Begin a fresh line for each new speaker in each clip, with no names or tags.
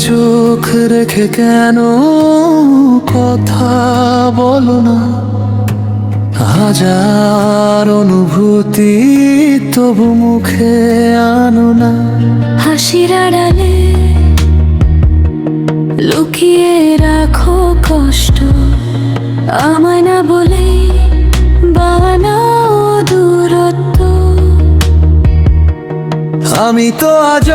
চোখ রেখে কেন কথা বলো না? হাজার অনুভূতি তবু মুখে আনো না।
হাসির আড়ালে লুকিয়ে রাখো কষ্ট, আমায় না বলে বানাও দূরত্ব।
আমি তো আজ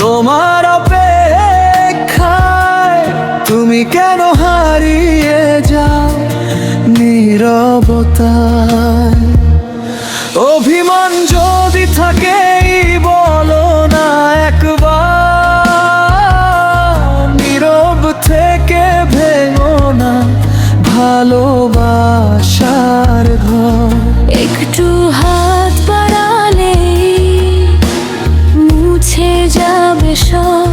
তোমার অপেক্ষায়, তুমি কেন হারিয়ে যাও নীরবতায়? অভিমান যদি থাকে বলো না একবার, নীরব থেকে ভেঙো না ভালোবাসার ঘর।
একটু হাত বাড়ালে মুছে যাবে সব,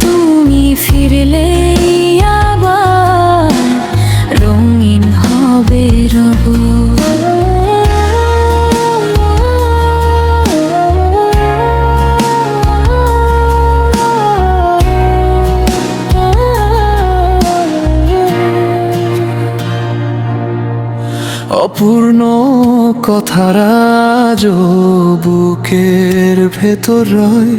তুমি ফিরলে আবার রঙিন হবে রব।
অপূর্ণ কথার আজও বুকের ভেতর রয়,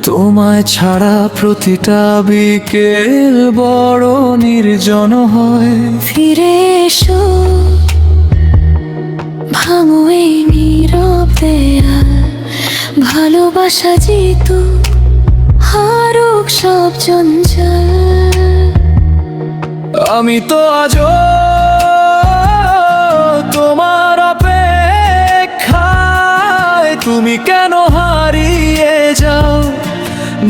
তোমায় ছাড়া প্রতিটা বিকেল বড় নির্জন হয়।
ফিরে এসো, ভাঙো এই নীরব দেয়াল, ভালোবাসা জিতু হারুক সব জঞ্জাল।
আমি তো আজও তোমার অপেক্ষায়, তুমি কেন হারিয়ে যাও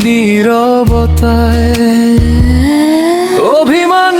নীরবতায়? অভিমান